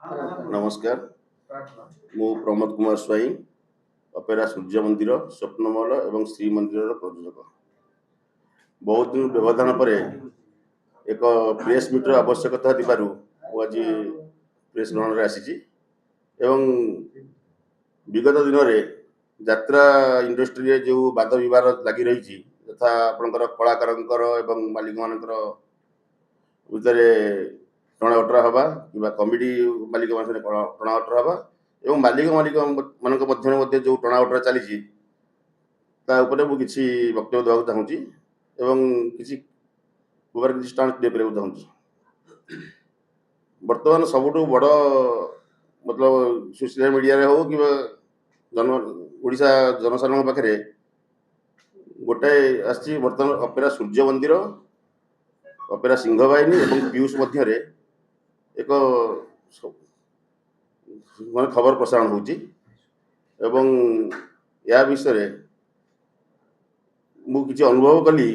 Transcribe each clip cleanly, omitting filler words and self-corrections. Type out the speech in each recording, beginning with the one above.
नमस्कार। मु प्रमोद कुमार स्वाई अपेरा सूर्य मंदिर स्वप्नमहल एवं श्री मंदिर प्रयोजक। बहुत दिन व्यवधान पर एक प्रेस मीटर आवश्यकता थिबारु आज प्रेस ग्रहण आसी एवं विगत दिन में यात्रा इंडस्ट्री जो वाद विवाद लगी रही यथा आपंकर कलाकार एवं मालिक मान भितर टणावटरा हवा कि कमिटी मालिक मान टणावटरा हवा एवं मालिक मालिक मध्य जो टणावटरा चली किसी वक्तव्य देवाक चाहूँगी एवं किसी स्टांड क्लियर करने चाहूँगी। बर्तमान सबुठ बड़ मतलब सोशल मीडिया हो कि जन ओडिशा जनसाधारण पाखे गोटाए आसी बर्तमान अपेरा सूर्य मंदिर अपेरा सिंह बाहिनी और पीयूष मध्य एक माने खबर प्रसारण होची एवं या विषय मु किसी अनुभव कली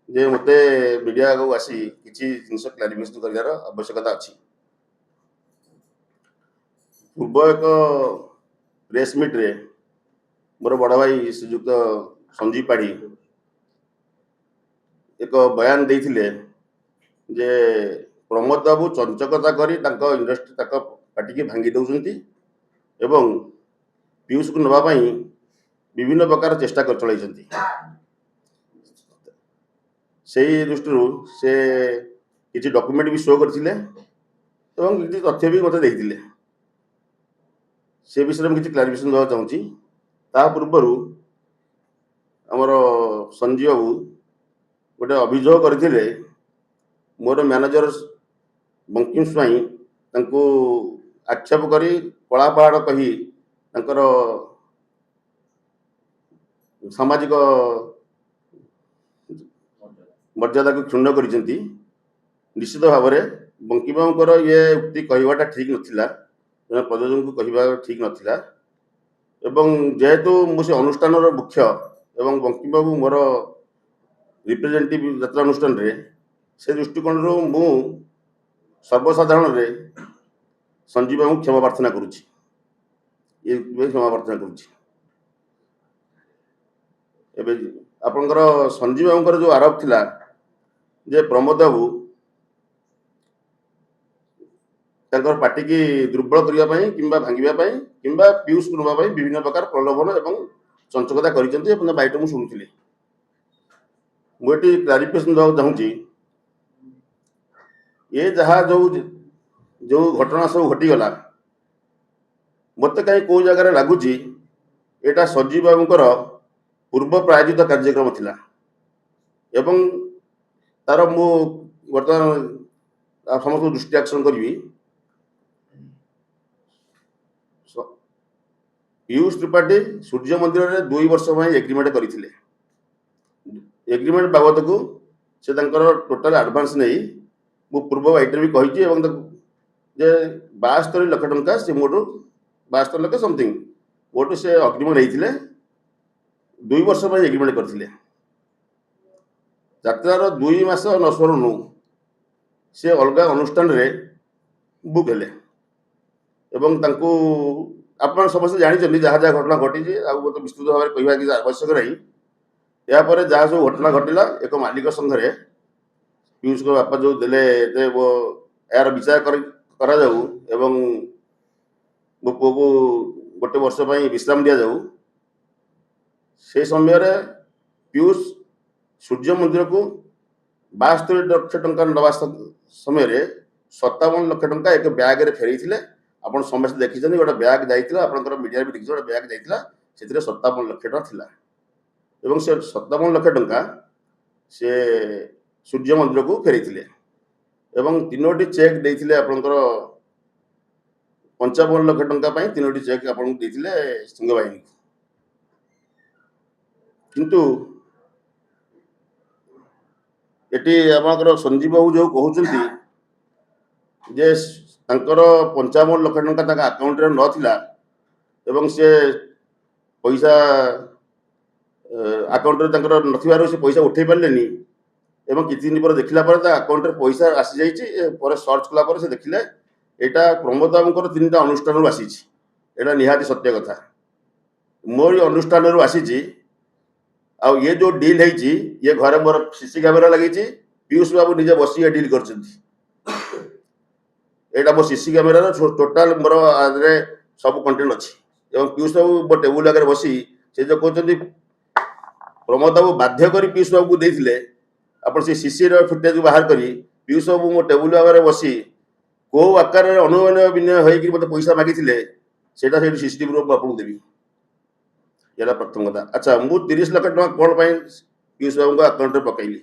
जे मते मीडिया को आसी किसी जिनस क्लारिफिकेशन करार आवश्यकता अच्छी। पूर्व एक प्रेस मीट रे मोर बड़ भाई श्रीजुक्त संजीव पाढ़ी एक बयान देथिले जे प्रमोद बाबू चंचकता करी इंडस्ट्री पार्टी की भांगी दौरान एवं पीयूष को नापी विभिन्न प्रकार चेष्टा कर चलती से दृष्टि से किसी डॉक्यूमेंट भी शो करते किसी तथ्य भी मत देते से विषय में किसी क्लारिफिकेशन देवा चाहूँगी। ता पूर्व आमर संजीव बाबू गोटे अभियोग करते मोर मैनेजर बंकिम स्वाई आक्षेप करी कला पहाड़ कही सामाजिक मर्यादा को क्षुण्ण कर निश्चित भाव में बंकिम बाबूर ये उक्ति कहवाटा ठीक नाला प्रयोजन को कहवा ठीक नाला एवं जेहेतु मुझे अनुष्ठान मुख्य एवं बंकिम बाबू मोर रिप्रेजेंटेटिव यात्रा अनुष्ठान रे से दृष्टिकोण मु सर्वसाधारण रे संजीव बाबू क्षमा प्रार्थना करुच्ची क्षमा प्रार्थना करुच्ची। आपंकर संजीव बाबूर जो आरोप थिला जे प्रमोद बाबू पार्टी की दुर्बल करने कि भांगापी कि पीयूष को नापी विभिन्न प्रकार प्रलोभन और चंचकता कर बाइट मुझे शुणुली मुझे क्लारिफिकेशन देवाक चाहूँगी ये जहाँ जो जो घटना सब घटीगला मत कहीं कौ जगार लगुच यहाँ संजीव बाबूर पूर्व प्रायोजित कार्यक्रम थिला एवं तार मु बर्तमान समस्त दृष्टि आकर्षण करी पीयूष त्रिपाठी सूर्य मंदिर में 2 वर्ष एग्रीमेंट करते एग्रीमेंट बाबद को से टोटाल एडवांस नहीं मु पूर्व वाइटर भी कही 72 लाख टंका से मोटू 72 लाख समथिंग मोटू से अग्रिम नहीं 2 वर्ष एग्रीमेंट करते यात्रार 2 मास न सरुनु से अलग अनुष्ठान रे बुक हेले एवं तांको आप समस्त जानते जहाँ जहाँ घटना घटी तो विस्तृत भाव में कहवा कि आवश्यक नहीं यापर जहाँ सब घटना घटला एक मालिक संघरे पीयूष को बापा जो देले यार विचार करा जाऊ एवं मो पुओ को गोटे वर्ष विश्राम दि जाऊ से समय पीयूष सूर्य मंदिर को 72 लाख टंका नवा समय 57 लाख टंका एक बैग रे फेरई थिले आपण समस्त देखिछन गोटे बैग जाइतिला आपनकर मीडिया भी देखिछ गोटे बैग जाइतिला सेतिरे 57 लाख टंका थिला एवं से 57 लाख टंका से सूर्य मंदिर को फेरई एवं 3टी चेक देइथिले आपनकर 55 लाख टंका 3टी चेक आपन देइथिले सिंह बाहिनी किंतु एटी आपनकर संजीव बाबू जो कहउचंती जे 55 लाख टंका अकाउंट रे नथिला एवं से पैसा अकाउंट रे नथिबार से पैसा उठे पारलेनी एवं किछि दिन पर देखला पर अकाउंट रे पैसा आसी जाइछि पर सर्च कला पर से देखिले এটা ପ୍ରମୋଦ ବାବୁଙ୍କର 3ଟା ଅନୁଷ୍ଠାନରୁ ଆସିଛି। ଏଇଟା ନିହାତି ସତ୍ୟ କଥା। ମୋରି ଅନୁଷ୍ଠାନରୁ ଆସିଛି। ଆଉ ଇଏ ଯୋଉ ଡିଲ୍ ହେଇଛି, ଇଏ ଘରେ ମୋର ସିସି କ୍ୟାମେରା ଲାଗିଛି। ପିୟୁଷ ବାବୁ ନିଜେ ବସି ଏ ଡିଲ୍ କରିଛନ୍ତି। ଏଇଟା ମୋ ସିସି କ୍ୟାମେରାର ଟୋଟାଲ ମୋର ଆରେ ସବୁ କଣ୍ଟେଣ୍ଟ ଅଛି। ଏବଂ ପିୟୁଷ ବାବୁ ମୋ ଟେବୁଲ ଆଗରେ ବସି ସେ ଯୋଉ କହୁଛନ୍ତି ପ୍ରମୋଦ ବାବୁ ବାଧ୍ୟ କରି ପିୟୁଷ ବାବୁକୁ ଦେଇଥିଲେ, ଆପଣ ସେ ସିସିର ଫୁଟେଜ ବାହାର କରି ପିୟୁଷ ବାବୁ ମୋ ଟେବୁଲ ଆଗରେ ବସି କୋଉ ଆକାରରେ ଅନୁମାନ ବିନୟ ହେଇକି ମୋତେ ପଇସା ମାଗିଥିଲେ, ସେଇଟା ସେଇଠି ସିସିଟିଭିରୁ ମୁଁ ଆପଣଙ୍କୁ ଦେବି। ଏଇଟା ପ୍ରଥମ କଥା। ଆଚ୍ଛା, ମୁଁ 30 ଲକ୍ଷ ଟଙ୍କା କ'ଣ ପାଇଁ ପିୟୁଷ ବାବୁଙ୍କ ଆକାଉଣ୍ଟରେ ପକାଇଲି,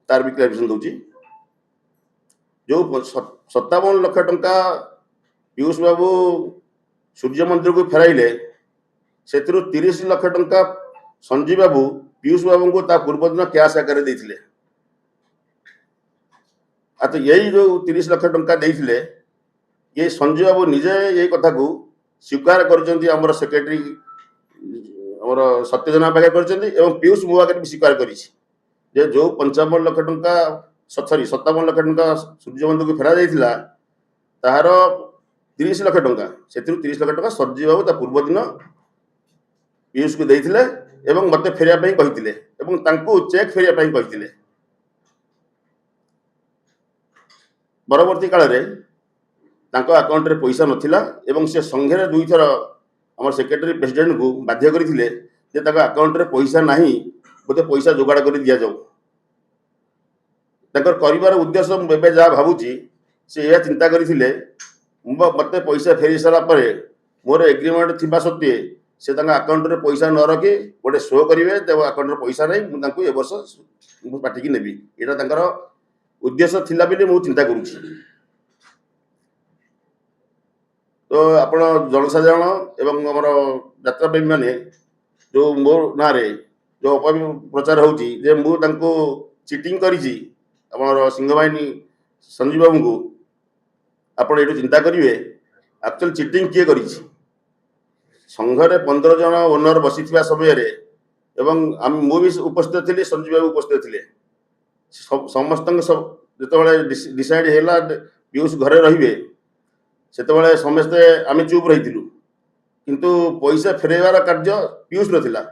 ତାର ବି କ୍ଲାରିଫିକେସନ ଦଉଛି। ଯୋଉ 57 ଲକ୍ଷ ଟଙ୍କା ପିୟୁଷ ବାବୁ ସୂର୍ଯ୍ୟ ମନ୍ଦିରକୁ ଫେରାଇଲେ, ସେଥିରୁ 30 ଲକ୍ଷ ଟଙ୍କା ସଞ୍ଜୀବ ବାବୁ ପିୟୁଷ ବାବୁଙ୍କୁ ତା ପୂର୍ବ ଦିନ କ୍ୟାସ୍ ଆକାରରେ ଦେଇଥିଲେ। ଆଚ୍ଛା, ଏଇ ଯୋଉ 30 ଲକ୍ଷ ଟଙ୍କା ଦେଇଥିଲେ, ये संजय बाबू निजे ये कथा को स्वीकार करछन्ती। हमर सेक्रेटरी हमर सत्यजना पाखे करछन्ती एवं पीयूष मो आगे भी स्वीकार करिछि जे जो 55 लाख टंका सॉरी 57 लाख टंका सूर्य बंधु को फेरा जाइथिला, ताहार 30 लाख टंका सेतिरु 30 लाख टंका संजय बाबू ता पूर्व दिन पीयूष को देइथिले एवं मते फेरिया पई कहिथिले एवं तांको चेक फेरिया पई कहिथिले। परवर्ती काल रे तांको अकाउंट रे पैसा नथिला एवं से संघरे दुई थर हमर सेक्रेटरी प्रेसिडेंट को बाध्य करथिले जे ताका अकाउंट रे पैसा नाही, बोते पैसा जोगाड़ करि दिया जाऊ। ताकर करिवार उद्देश्य बेबे जा भाबुची से या चिंता करथिले मते पैसा फेरी सारा परे मोर एग्रीमेंट थिबा सत्ते से ताका अकाउंट रे पैसा न रखी गोटे शो करिवे ते अकाउंट रे पैसा नाही, मु तांको ए वर्ष मु पार्टी की नेबी। एटा ताकर उद्देश्य थिला बिले मु चिंता करूची। तो आपण जनसाधारण एवं हमर यात्रा प्रेमी माने जो मो ना रे जो अपप्रचार होची जे मु तांको चीटिंग करिची हमर सिंहवाहिनी संजीव बाबू को आपण एटू चिंता करिवे एक्चुअल चीटिंग किए करिची। संघरे 15 जन ओनर बसिथिबा समय रे एवं मु भी उपस्थित थिली, संजीव बाबू उपस्थित थिले। समस्त सब जेतबेले डिसाइड हैला पीयूष घरे रहिबे सेतबेले समस्ते आमे चुप रहिथिलु, किंतु पैसा फेरेवार कार्य पीयूष नथिला।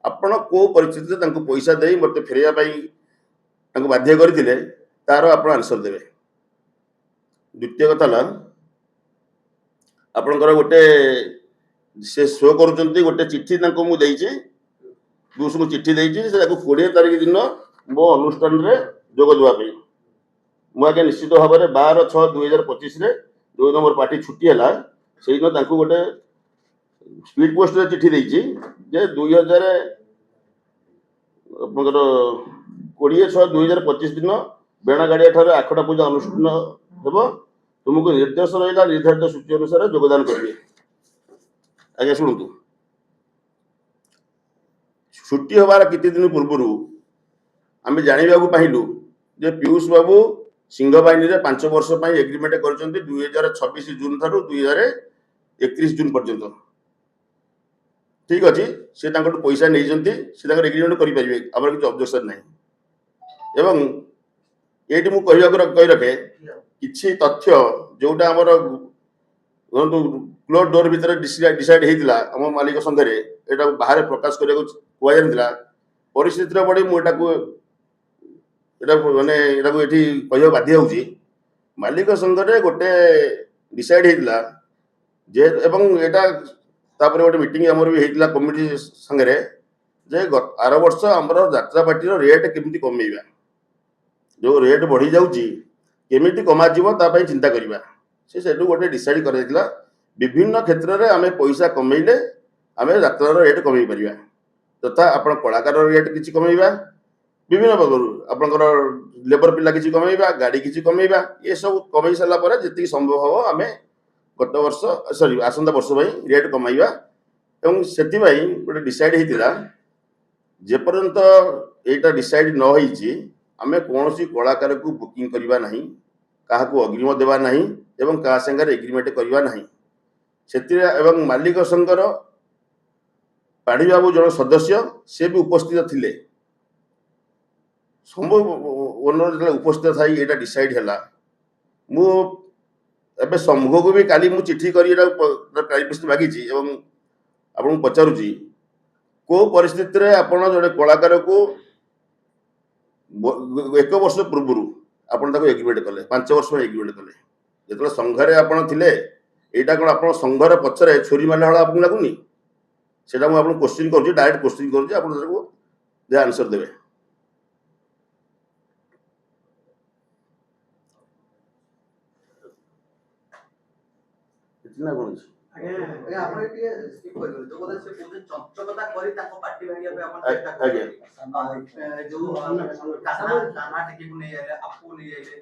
आपण को परिस्थिति तांको पैसा देई मते फेरेया पई तांको बाध्य करथिले तार आपण आंसर देबे। द्वितीय कथा ला आपणकर गोटे से शो करूचंती गोटे चिट्ठी तांको मु देइची, पीयूष को चिट्ठी देइची से ताको 20 तारिख दिन मो अनुष्ठान रे जोग देवा पई मु आगे निश्चित भाव में 12/6/2025 रे जो नंबर पार्टी छुट्टी है से दिन तांको गोटे स्पीड पोस्ट रे चिट्ठी देइची जे 20/6/2025 दिन बेणागाड़िया ठारे आखड़ा पूजा अनुष्ठान हेबो, तुमको निर्देश रहिला निर्धारित सूची अनुसार योगदान करिवे। आगे सुनतु, छुट्टी हबार किति दिन पूर्व आमे जानिबा को पाइलु जे पीयूष बाबू सिंह बाहिनी रे 5 वर्ष पई एग्रीमेंट करछन्ती 2026 जून थारु 2031 जून पर्यंत। ठीक अछि, से तांको पैसा नै जंती से तांको एग्रीमेंट करि परिबे, हमर किछ ऑब्जेक्शन नै। एवं एटी मु कहि रखे किछि तथ्य जोटा हमर क्लोज डोर भीतर डिसाइड हेतिला हम मालिक संघरे एटा बाहर प्रकाश करिया को कोया जानतिला। परिस्थिति रे बडी मु एटा को माने एटा को एठी कहियो बाध्य होउची। मालिक संघरे गोटे डिसाइड हेतिला जे एवं एटा तापर गोटे मीटिंग हमर भी हेतिला कमिटी संघरे जे आर वर्ष हमर यात्रा पार्टी रो रेट केमिति कमेइबा, जो रेट बढ़ी जाउची केमिति कमा जीवो ता पई चिंता करिबा। से सेटू गोटे डिसाइड कर देतिला विभिन्न क्षेत्र रे आमे पैसा कमेइले आमे यात्रा रो रेट कमेइ परिबा। तथा आपण कलाकार रो रेट किछि कमेइबा, विभिन्न प्रकार आपनकर लेबर पिला किछि कमेइबा, गाड़ी किछि कमेइबा, ये सब कमेइ सला परे जति संभव हो आमे गत वर्ष सॉरी आसंता वर्ष भाई रेट कमाइबा। एवं सेति भाई गोटे डिसाइड हेतिला जे पर्यंत एटा डिसाइड न होईची आमे कोनोसी कलाकार को बुकिंग करिबा नाही, काहा को अग्रिम देबा नाही एवं का संगे एग्रीमेंट करिबा नाही। सेति एवं मालिक संघर पाड़ी बाबू जन सदस्य से भी उपस्थित थिले, संभव ओनर उपस्थित थाई एटा डिसाइड हैला। मु ଏବେ ସମ୍ଭବକୁ ବି କାଲି ମୁଁ ଚିଠି କରି କ୍ଲାରିଫିକେସନ ମାଗିଛି ଏବଂ ଆପଣଙ୍କୁ ପଚାରୁଛି କୋଉ ପରିସ୍ଥିତିରେ ଆପଣ ଜଣେ କଳାକାରକୁ 1 ବର୍ଷ ପୂର୍ବରୁ ଆପଣ ତାକୁ ଏଗ୍ରିମେଣ୍ଟ କଲେ 5 ବର୍ଷ ପାଇଁ ଏଗ୍ରିମେଣ୍ଟ କଲେ ଯେତେବେଳେ ସଂଘରେ ଆପଣ ଥିଲେ ଏଇଟା କ'ଣ ଆପଣ ସଂଘର ପଛରେ ଛୁରୀ ମାରିଲା ଭଳିଆ ଆପଣଙ୍କୁ ଲାଗୁନି? ସେଟା ମୁଁ ଆପଣଙ୍କୁ କ୍ୱେଶ୍ଚିନ୍ କରୁଛି, ଡାଇରେକ୍ଟ କ୍ୱେଶ୍ଚିନ୍ କରୁଛି, ଆପଣ ତାକୁ ଯାହା ଆନ୍ସର ଦେବେ। କିଛି ନା କ'ଣ ଅଛି? ଆଜ୍ଞା ଆପଣ ଟିକେ ସ୍କିପ୍ କରିବେ ଯୋଉ କଥା ସେ କହୁଛନ୍ତି ଚଞ୍ଚକତା କରି ତାଙ୍କ ପାର୍ଟି ଭାଙ୍ଗିବା ପାଇଁ ଆପଣ ଚେଷ୍ଟା ଆଜ୍ଞା କରୁଛନ୍ତି। ଯୋଉ କାହ୍ନା ଟିକିକୁ ନେଇ ଆଇଲେ, ଆପକୁ ନେଇ ଆଇଲେ